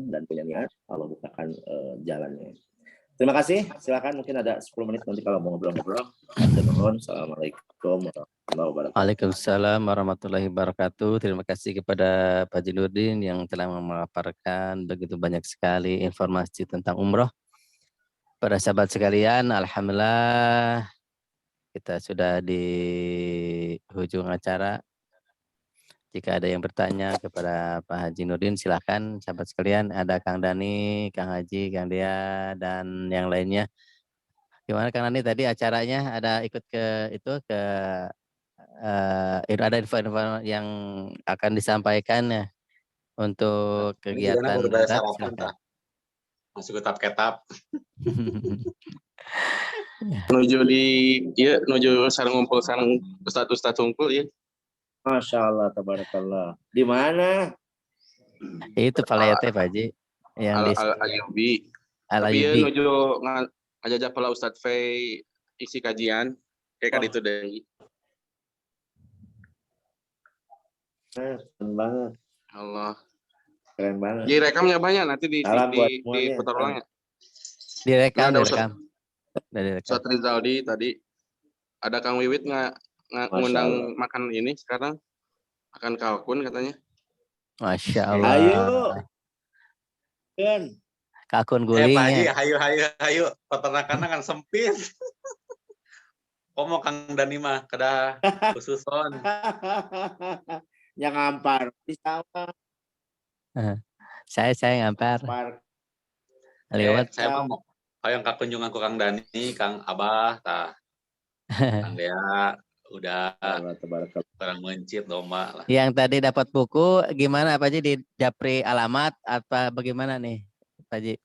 dan punya niat, Allah bukakan jalannya. Terima kasih. Silakan, mungkin ada 10 menit nanti kalau mau ngobrol-ngobrol. Assalamualaikum warahmatullahi wabarakatuh. Waalaikumsalam warahmatullahi wabarakatuh. Terima kasih kepada Pak Haji Nurdin yang telah memaparkan begitu banyak sekali informasi tentang umroh. Para sahabat sekalian, alhamdulillah kita sudah di ujung acara. Jika ada yang bertanya kepada Pak Haji Nurdin, silahkan sahabat sekalian. Ada Kang Dani, Kang Haji, Kang Dea, dan yang lainnya. Gimana Kang Dani tadi acaranya? Ada ikut ke itu ke ada info-info yang akan disampaikan ya untuk Ini kita kegiatan baru beres adat? sarapan, Silakan. Pak. Masih ketap-ketap. Nuju di iya nuju sareng ngumpul sareng ustad ngumpul ya. Masya Allah, tabarakallah. Di mana? Itu Palayate Pak Haji yang di Ayubi. Al Tapi ya Ayubi. nuju ngajak pula Ustadz Fei isi kajian kayak kan itu deh. Keren banget. Allah. Keren banget. Direkamnya banyak nanti di Salam buat semuanya. putar ulangnya. Direkam, Ada direkam. Ustadz Rizaldi tadi. Ada Kang Wiwit ngundang makan ini sekarang. Makan kalkun katanya. Masya Allah. Ayo. Kan. Kalkun Pak Haji, gulingnya. hayu. Peternakan kan sempit. Komo Kang Dani mah kada khususon. Yang ngampar di sawah. Saya ngampar. Lewat. Saya mah mau yang kunjungan ku Kang Dani, Kang Abah, tah. Kang Dea udah barang mencit domba lah. Yang tadi dapat buku gimana Pak Haji, di Japri alamat apa bagaimana nih Pak Haji?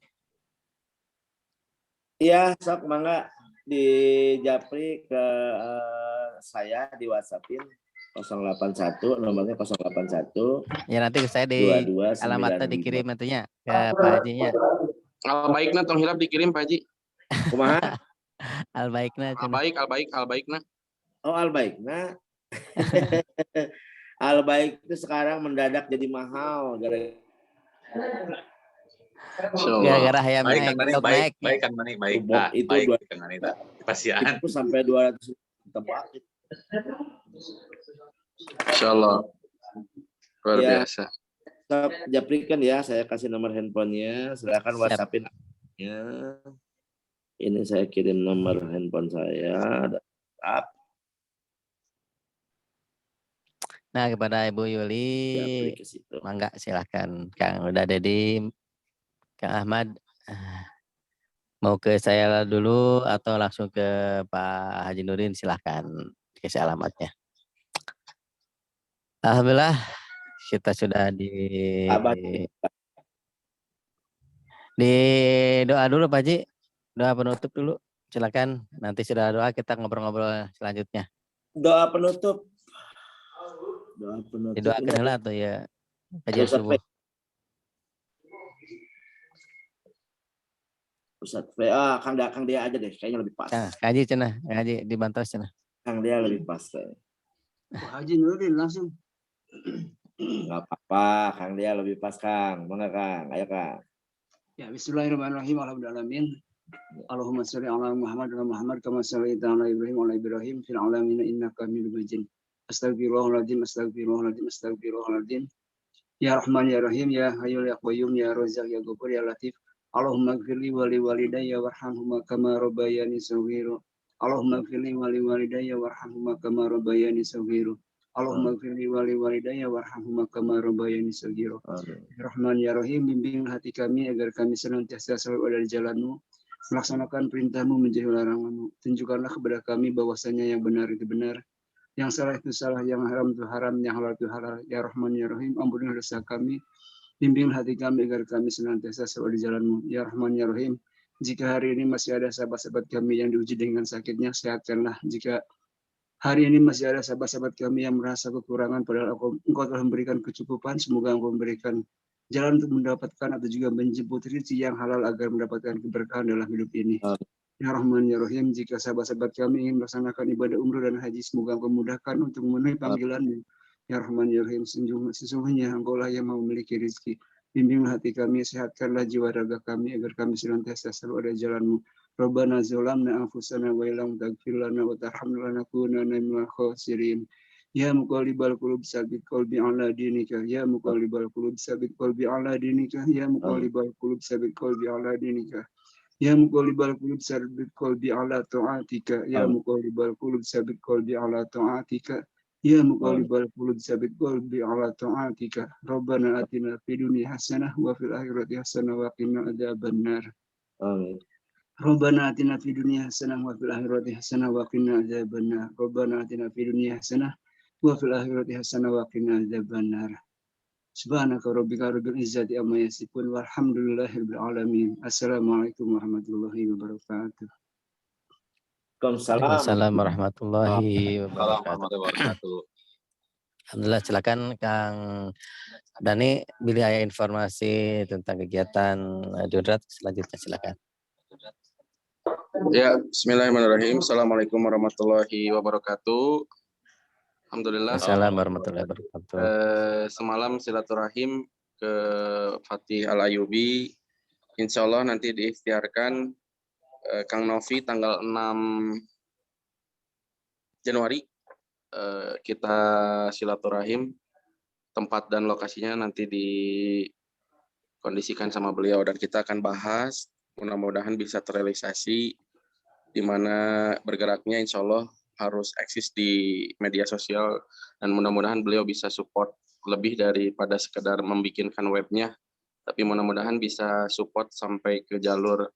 Iya, sok mangga di Japri ke saya di WhatsAppin 081, nomornya 081. Ya nanti saya di 22, alamatnya 95. dikirim nantinya ke Pak Hajinya. Albaikna tong hilap dikirim Pak Haji. Kumaha? Albaikna. Albaikna. Oh, Albaikna. Albaik itu sekarang mendadak jadi mahal gara-gara hayam baik, naik, Kang Dani, baik Kang Dani, baik. itu Baik Kang Dani, pasian. itu sampai 200 tempat. Insyaallah. Luar Ya. biasa. Japrikan ya, saya kasih nomor handphonenya, silakan WhatsAppin. Ya. Ini saya kirim nomor handphone saya. Nah, kepada Ibu Yuli, mangga silahkan. Kang udah Dedi, Kang Ahmad, mau ke saya dulu atau langsung ke Pak Haji Nurdin, silahkan kasih alamatnya. Alhamdulillah kita sudah di doa dulu Pak Haji, doa penutup dulu, silakan. Nanti sudah doa kita ngobrol-ngobrol selanjutnya. Doa penutup. Didoakan lah tuh ya kajian subuh. Ustadz Kang Dea aja deh, kayaknya lebih pas. Kang Haji cenah, Kang Haji dibantos cenah. Kang Dea lebih pas. Pak Haji Nurdin langsung. Enggak apa-apa, Kang Dea lebih pas, Kang. Mana Kang? Ayo Kang. Ya, bismillahirrahmanirrahim. Alhamdulillah. Allahumma sholli ala Muhammad wa Muhammad kama shallaita ala Ibrahim wa ala Ibrahim fil alamin innaka Hamidum Majid. Astagfirullahaladzim. Ya Rahman ya Rahim ya Hayyul ya Qayyum ya Razzaq ya Ghafur ya Latif. Allahumma ighfirli wa li walidayya warhamhuma kama rabbayani shaghira. Allahumma ighfirli wa li walidayya warhamhuma kama rabbayani shaghira. Allahumma ighfirli wa li walidayya warhamhuma kama rabbayani shaghira. Ya Rahman ya Rahim, bimbing hati kami agar kami senantiasa selalu ada di jalan-Mu, melaksanakan perintah-Mu, menjauhi larangan-Mu. Tunjukkanlah kepada kami bahwasanya yang benar itu benar, yang salah itu salah, yang haram itu haram, yang halal itu halal. Ya Rahman ya Rahim, ampunilah dosa kami, bimbing hati kami agar kami senantiasa selalu di jalan-Mu. Ya Rahman ya Rahim, jika hari ini masih ada sahabat-sahabat kami yang diuji dengan sakitnya, sehatkanlah. Jika hari ini masih ada sahabat-sahabat kami yang merasa kekurangan, padahal Engkau telah memberikan kecukupan, semoga Engkau memberikan jalan untuk mendapatkan atau juga menjemput rezeki yang halal agar mendapatkan keberkahan dalam hidup ini. Ya Rahman ya Rahim, jika sahabat-sahabat kami ingin melaksanakan ibadah umroh dan haji, semoga Engkau mudahkan untuk memenuhi panggilan-Mu. Ya Rahman ya Rahim, sesungguhnya Engkau lah yang memiliki rezeki. Bimbinglah hati kami, sehatkanlah jiwa raga kami agar kami senantiasa selalu ada jalan-Mu. Rabbana zalamna anfusana wa illam taghfir lana wa tarhamna lanakunanna minal khasirin. Ya muqallibal qulub tsabbit qalbi ala dinika. Ya muqallibal qulub tsabbit qalbi ala dinika. Ya muqallibal qulub tsabbit qalbi ala dinika. Ya muqallibal qulub tsabbit qalbi ala ta'atika. Ya Amin. muqallibal qulub tsabbit qalbi ala ta'atika. Ya muqallibal qulub tsabbit qalbi ala ta'atika. Rabbana atina fid dunya hasanah wa fil akhirati hasanah wa qina adzabannar. Amin. Rabbana atina fid dunya hasanah wa fil akhirati hasanah wa qina adzabannar. Rabbana atina fid dunya hasanah wa fil akhirati hasanah wa qina adzabannar. Subhanaka rabbika rabbil izzati amma yasifun walhamdulillahirabbil alamin. Assalamualaikum warahmatullahi wabarakatuh. Waalaikumsalam warahmatullahi Assalamualaikum wabarakatuh. warahmatullahi wabarakatuh. Alhamdulillah, silakan Kang Dani bila ada informasi tentang kegiatan Jodrat selanjutnya silakan. Ya, bismillahirrahmanirrahim. Assalamualaikum warahmatullahi wabarakatuh. Alhamdulillah. Assalamualaikum warahmatullahi wabarakatuh. Semalam silaturahim ke Fatih Al-Ayubi. Insya Allah nanti diikhtiarkan Kang Novi tanggal 6 Januari kita silaturahim. Tempat dan lokasinya nanti dikondisikan sama beliau dan kita akan bahas. Mudah-mudahan bisa terrealisasi di mana bergeraknya insya Allah harus eksis di media sosial dan mudah-mudahan beliau bisa support lebih daripada sekedar membikinkan webnya, tapi mudah-mudahan bisa support sampai ke jalur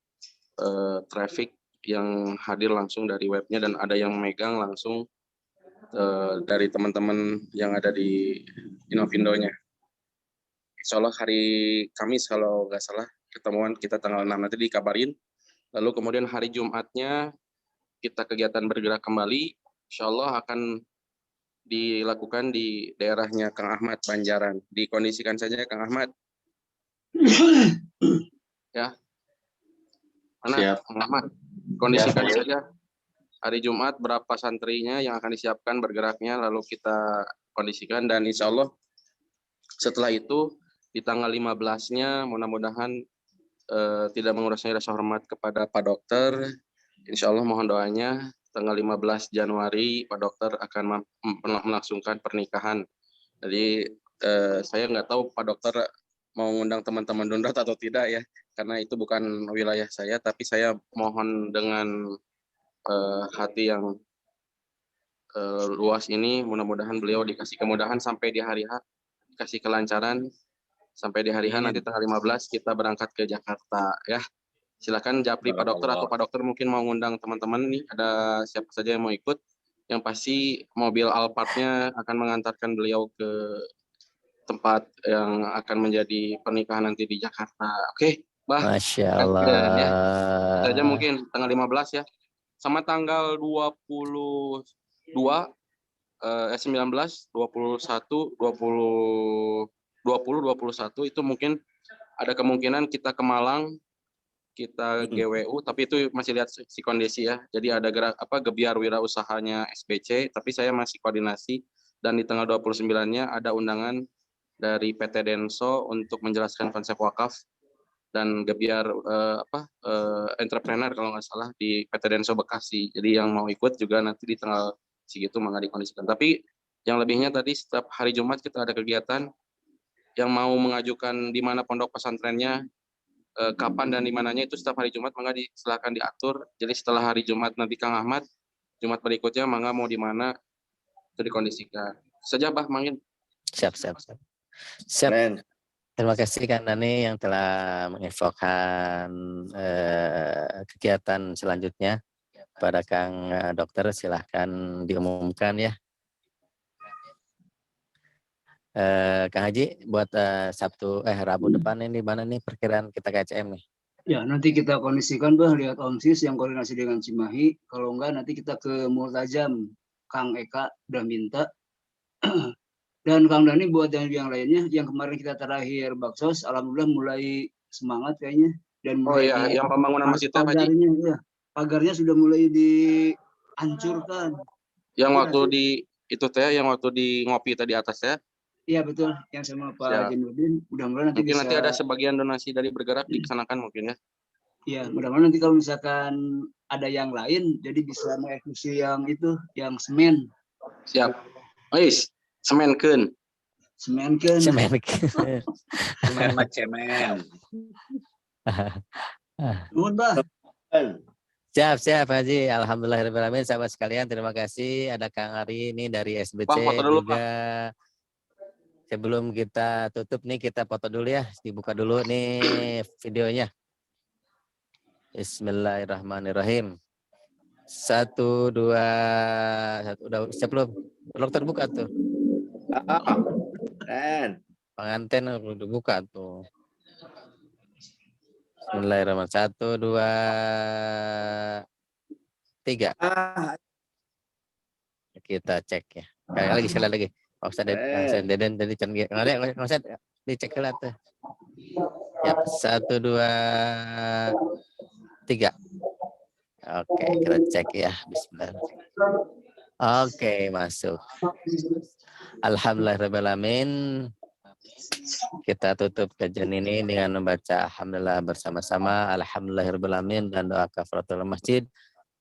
traffic yang hadir langsung dari webnya dan ada yang megang langsung dari teman-teman yang ada di Inovindonya. Insya Allah hari Kamis kalau nggak salah ketemuan kita tanggal 6 nanti dikabarin. Lalu kemudian hari Jumatnya kita kegiatan bergerak kembali, insya Allah akan dilakukan di daerahnya Kang Ahmad Banjaran. Dikondisikan saja Kang Ahmad. Ya. Mana Siap. Kang Ahmad? Kondisikan saja. Hari Jumat berapa santrinya yang akan disiapkan bergeraknya, lalu kita kondisikan dan insya Allah setelah itu di tanggal 15-nya mudah-mudahan tidak mengurangi rasa hormat kepada Pak Dokter. Insya Allah mohon doanya tanggal 15 Januari Pak Dokter akan melangsungkan pernikahan. Jadi saya nggak tahu Pak Dokter mau ngundang teman-teman Dondrat atau tidak ya, karena itu bukan wilayah saya, tapi saya mohon dengan hati yang luas ini, mudah-mudahan beliau dikasih kemudahan sampai di hari H, dikasih kelancaran, sampai di hari H nanti tanggal 15 kita berangkat ke Jakarta ya. Silakan Japri Pak Dokter atau Pak Dokter mungkin mau ngundang teman-teman nih, ada siapa saja yang mau ikut. Yang pasti mobil Alphard-nya akan mengantarkan beliau ke tempat yang akan menjadi pernikahan nanti di Jakarta. Oke, Bah. Masya Allah. Ya. Saja mungkin tanggal 15 ya. Sama tanggal 22, 19, 20, 21 itu mungkin ada kemungkinan kita ke Malang, kita GWU, tapi itu masih lihat si kondisi ya. Jadi ada gebiar wirausahanya SBC, tapi saya masih koordinasi dan di tanggal 29-nya ada undangan dari PT Denso untuk menjelaskan konsep wakaf dan gebiar entrepreneur kalau nggak salah di PT Denso Bekasi. Jadi yang mau ikut juga nanti di tanggal segitu mangga dikondisikan. Tapi yang lebihnya tadi setiap hari Jumat kita ada kegiatan yang mau mengajukan di mana pondok pesantrennya, kapan dan di mananya itu setiap hari Jumat mangga silakan diatur. Jadi setelah hari Jumat nanti Kang Ahmad, Jumat berikutnya mangga mau di mana itu dikondisikan. Saja Bah mangin. Siap. Terima kasih Kang Dani yang telah menginfokan kegiatan selanjutnya pada Kang Dokter. Silahkan diumumkan ya. Kang Haji, buat Rabu depan ini mana nih perkiraan kita KCM nih? Ya, nanti kita kondisikan Bah, lihat OMSIS yang koordinasi dengan Cimahi. Kalau enggak nanti kita ke Multajam. Kang Eka udah minta. Dan Kang Dani buat yang lainnya, yang kemarin kita terakhir Baksos, alhamdulillah mulai semangat kayaknya. Dan mulai yang pembangunan masjid pagarnya, ya, pagarnya sudah mulai dihancurkan. Yang waktu di itu teh, yang waktu di ngopi tadi atas ya? Iya betul, yang sama Pak Jenudin. Mudah-mudahan nanti mungkin nanti ada sebagian donasi dari bergerak diksanakan mungkin ya. Iya, mudah-mudahan nanti kalau misalkan ada yang lain, jadi bisa mengeksekusi yang itu, yang semen. Siap. Ois, semenkeun. Semen. Semen mah cemen. Nuhun Bah. Siap Haji. Alhamdulillahirrahmanirrahim. Sahabat sekalian, terima kasih. Ada Kang Ari ini dari SBC Bang, foto dulu, juga. Sebelum kita tutup nih, kita foto dulu ya. Dibuka dulu nih videonya. Bismillahirrahmanirrahim. 1, 2, 1. Udah siap belum? Belum terbuka tuh. Dan Pengantin udah buka tuh. Bismillahirrahmanirrahim. 1, 2, 3. Kita cek ya. Sekali lagi. Deden tadi nggak usah dicek lah tuh. Ya, 1, 2, 3. Oke, kita cek ya. Bismillahirrahmanirrahim. Oke, masuk. Alhamdulillahirrahmanirrahim. Kita tutup kajian ini dengan membaca alhamdulillah bersama-sama. Alhamdulillahirrahmanirrahim dan doa kafaratul masjid.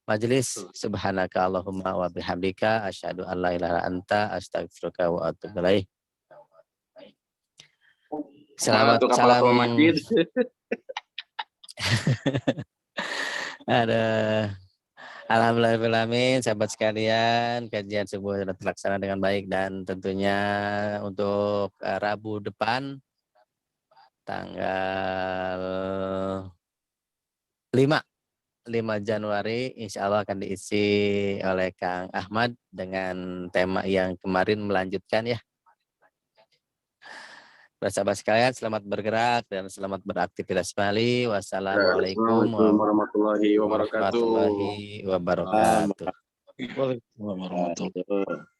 Majelis subhanaka Allahumma wa bihamdika asyhadu an la ilaha anta astaghfiruka wa atubu ilaik. Selamat salam. Ada alhamdulillahirrahmanirrahim, sahabat sekalian, kajian subuh sudah terlaksana dengan baik dan tentunya untuk Rabu depan tanggal 5 Januari insya Allah akan diisi oleh Kang Ahmad dengan tema yang kemarin melanjutkan ya. Sahabat sekalian, selamat bergerak dan selamat beraktivitas kembali. Wassalamualaikum warahmatullahi wabarakatuh. warahmatullahi wabarakatuh. Waalaikumsalam warahmatullahi wabarakatuh.